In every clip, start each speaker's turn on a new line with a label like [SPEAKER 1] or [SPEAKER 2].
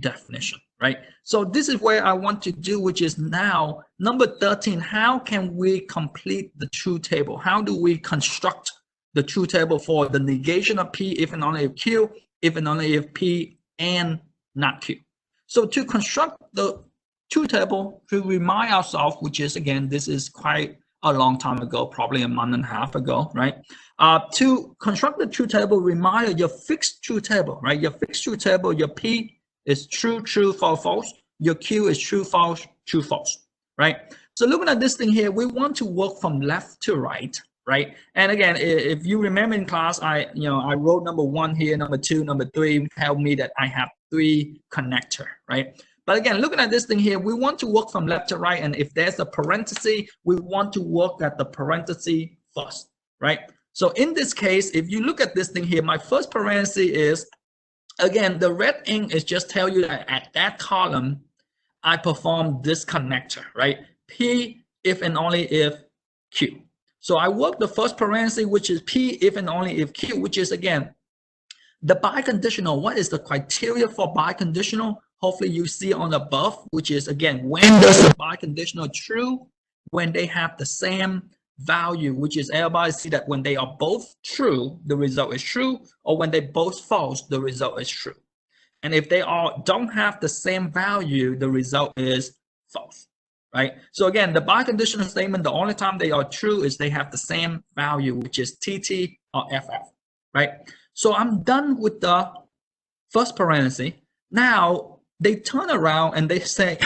[SPEAKER 1] definition, right? So this is where I want to do, which is now number 13. How can we complete the truth table? How do we construct the truth table for the negation of P if and only if Q, if and only if P and not Q? So to construct the truth table, to remind ourselves, which is, again, this is quite a long time ago, probably a month and a half ago, right? To construct the truth table, reminder, your fixed truth table, right? Your fixed truth table, your P is true, true, false, false. Your Q is true, false, true, false, right? So looking at this thing here, we want to work from left to right, right? And again, if you remember in class, I wrote number 1 here, number 2, number 3, tell me that I have 3 connector, right? But again, looking at this thing here, we want to work from left to right. And if there's a parenthesis, we want to work at the parenthesis first, right? So in this case, if you look at this thing here, my first parenthesis is, again, the red ink is just tell you that at that column, I perform this connector, right? P if and only if Q. So I work the first parenthesis, which is P if and only if Q, which is, again, the biconditional. What is the criteria for biconditional? Hopefully you see on above, which is, again, when does the biconditional true? When they have the same value, which is everybody see that when they are both true, the result is true, or when they both false, the result is true. And if they all don't have the same value, the result is false, right? So again, the biconditional statement, the only time they are true is they have the same value, which is TT or FF, right? So I'm done with the first parenthesis. Now they turn around and they say,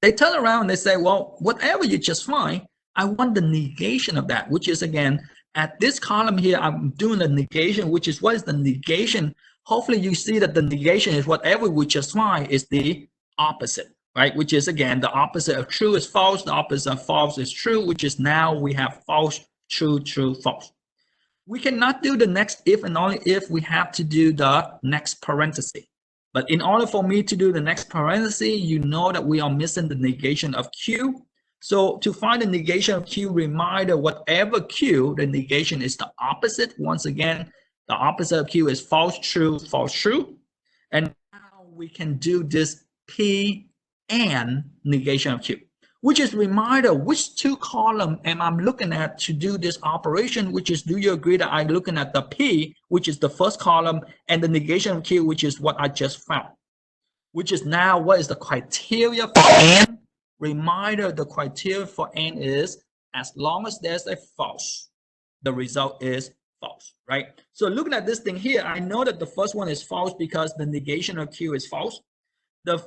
[SPEAKER 1] well, whatever you just find, I want the negation of that, which is, again, at this column here, I'm doing the negation, which is, what is the negation? Hopefully you see that the negation is whatever we just find is the opposite, right? Which is, again, the opposite of true is false, the opposite of false is true, which is now we have false, true, true, false. We cannot do the next if and only if, we have to do the next parenthesis. But in order for me to do the next parenthesis, you know that we are missing the negation of Q. So to find the negation of Q, reminder, whatever Q, the negation is the opposite. Once again, the opposite of Q is false, true, false, true. And now we can do this P and negation of Q, which is reminder, which 2 column am I looking at to do this operation, which is, do you agree that I'm looking at the P, which is the first column, and the negation of Q, which is what I just found, which is now what is the criteria for and? Reminder, the criteria for and is, as long as there's a false, the result is false, right? So looking at this thing here, I know that the first one is false because the negation of Q is false.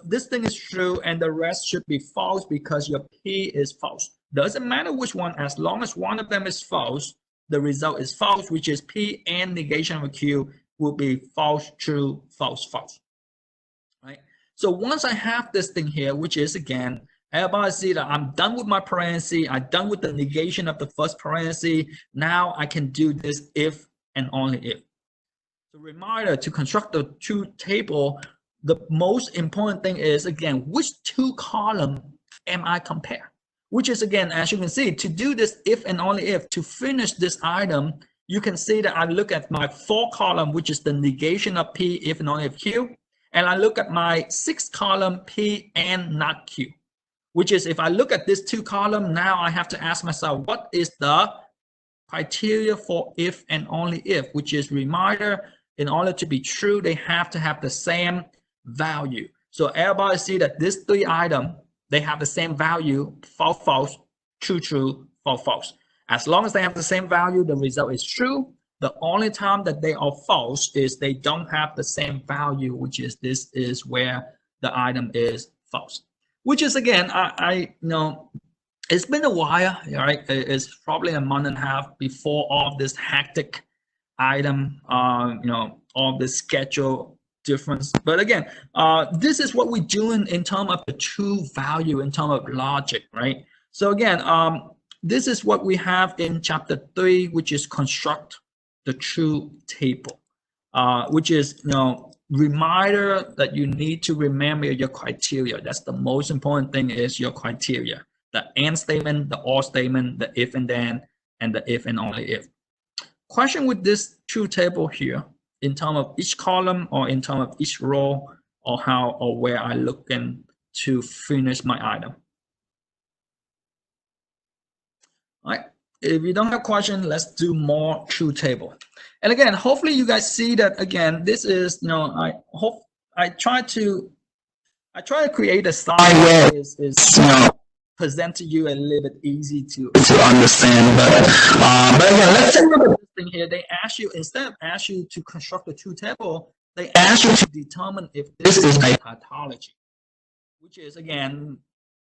[SPEAKER 1] This thing is true, and the rest should be false because your P is false. Doesn't matter which one, as long as one of them is false, the result is false, which is P and negation of Q will be false, true, false, false, right? So once I have this thing here, which is, again, everybody see that I'm done with my parenthesis, I'm done with the negation of the first parenthesis. Now I can do this if and only if. So reminder, to construct the truth table, the most important thing is, again, which 2 column am I compare? Which is, again, as you can see, to do this if and only if, to finish this item, you can see that I look at my 4 column, which is the negation of P if and only if Q, and I look at my 6th column, P and not Q, which is, if I look at this 2 column, now I have to ask myself, what is the criteria for if and only if, which is, reminder, in order to be true, they have to have the same value. So everybody see that this 3 item, they have the same value, false, false, true, true, false, false. As long as they have the same value, the result is true. The only time that they are false is they don't have the same value, which is, this is where the item is false. Which is, again, I know it's been a while, right? It's probably a month and a half before all this hectic item, all this schedule difference. But again, this is what we're doing in terms of the true value, in terms of logic, right? So again, this is what we have in chapter 3, which is construct the truth table, which is, reminder that you need to remember your criteria. That's the most important thing, is your criteria. The and statement, the or statement, the if and then, and the if and only if. Question with this truth table here, in terms of each column or in terms of each row or how or where I looking to finish my item. All right. If you don't have question, let's do more truth table. And again, hopefully you guys see that again, this is, you know, I try to create a style where is you know, present to you a little bit easy to understand. But again, let's take a look at this thing here. They ask you, instead of ask you to construct a truth table, they ask you to determine if this is a tautology, which is again,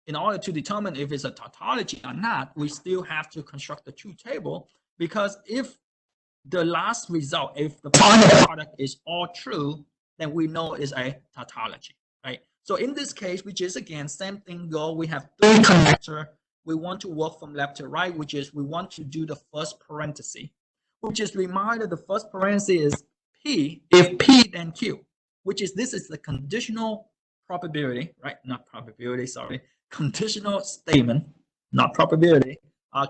[SPEAKER 1] in order to determine if it's a tautology or not, we still have to construct the truth table, because if the last result, if the final product is all true, then we know it's a tautology, right? So in this case, which is again, same thing go, we have three connector. We want to work from left to right, which is we want to do the first parenthesis, which is reminder the first parenthesis is P, if P then Q, which is this is the conditional probability, right? Not probability, sorry. Conditional statement, not probability,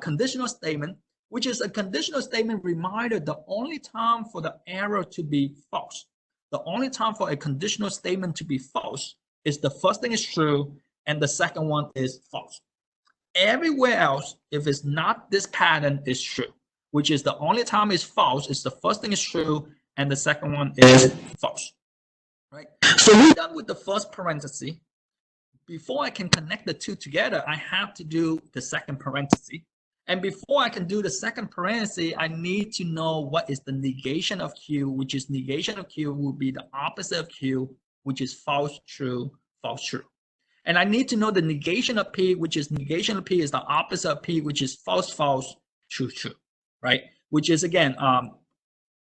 [SPEAKER 1] conditional statement, which is a conditional statement reminder the only time for the error to be false. The only time for a conditional statement to be false is the first thing is true and the second one is false. Everywhere else, if it's not this pattern, is true, which is the only time is false is the first thing is true and the second one is false, right? So we're done with the first parenthesis. Before I can connect the two together, I have to do the second parenthesis. And before I can do the second parenthesis, I need to know what is the negation of Q, which is negation of Q will be the opposite of Q, which is false, true, false, true. And I need to know the negation of P, which is negation of P is the opposite of P, which is false, false, true, true, right? Which is again,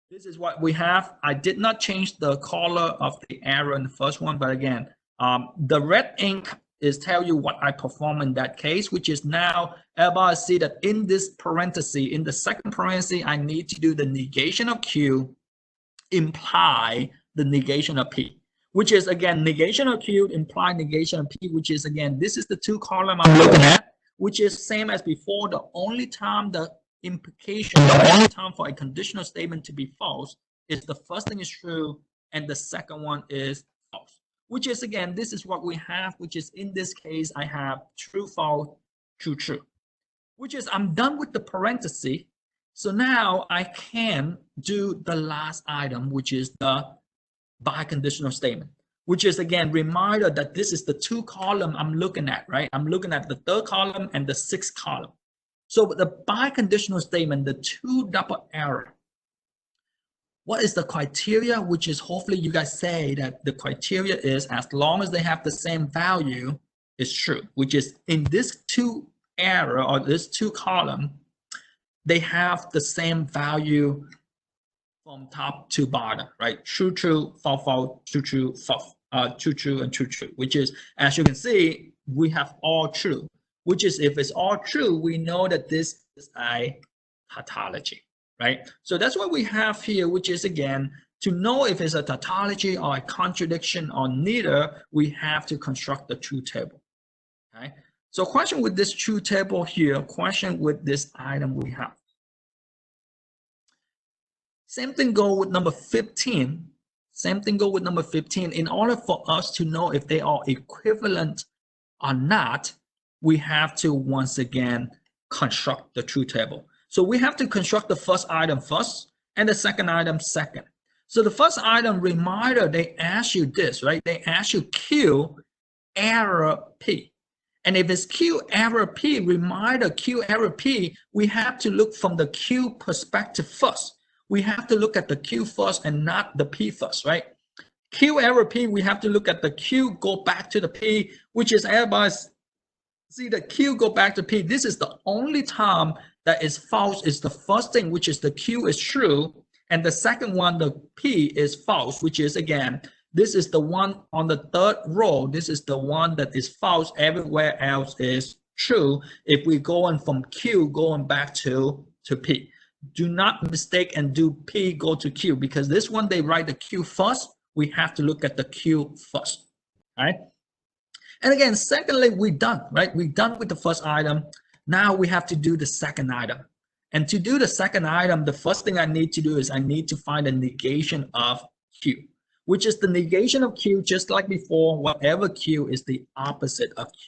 [SPEAKER 1] this is what we have. I did not change the color of the arrow in the first one, but again, the red ink is tell you what I perform in that case, which is now everybody see that in this parenthesis, in the second parenthesis, I need to do the negation of Q, imply the negation of P, which is again, negation of Q, imply negation of P, which is again, this is the two column I'm looking at, which is same as before. The only time the implication, the only time for a conditional statement to be false is the first thing is true and the second one is false. Which is again, this is what we have, which is in this case, I have true, false, true, true, which is I'm done with the parenthesis. So now I can do the last item, which is the biconditional statement, which is again, reminder that this is the two column I'm looking at, right? I'm looking at the third column and the sixth column. So the biconditional statement, the two double arrow, what is the criteria? Which is hopefully you guys say that the criteria is as long as they have the same value is true, which is in this two arrow or this two column, they have the same value from top to bottom, right? True, true, false, false, true, true, false, true, true, and true, true, which is, as you can see, we have all true, which is if it's all true, we know that this is a tautology. Right? So that's what we have here, which is again, to know if it's a tautology or a contradiction or neither, we have to construct the truth table. Okay? So question with this truth table here, question with this item we have. Same thing go with number 15. Same thing go with number 15. In order for us to know if they are equivalent or not, we have to once again construct the truth table. So we have to construct the first item first and the second item second. So the first item reminder, they ask you this, right? They ask you Q error P. And if it's Q error P, reminder Q error P, we have to look from the Q perspective first. We have to look at the Q first and not the P first, right? Q error P, we have to look at the Q, go back to the P, which is everybody's, see the Q go back to P. This is the only time that is false is the first thing, which is the Q is true. And the second one, the P is false, which is again, this is the one on the third row. This is the one that is false. Everywhere else is true. If we go on from Q going back to P. Do not mistake and do P go to Q, because this one they write the Q first. We have to look at the Q first. All right. And again, secondly, we're done, right? We're done with the first item. Now we have to do the second item. And to do the second item, the first thing I need to do is I need to find a negation of Q, which is the negation of Q, just like before, whatever Q is the opposite of Q.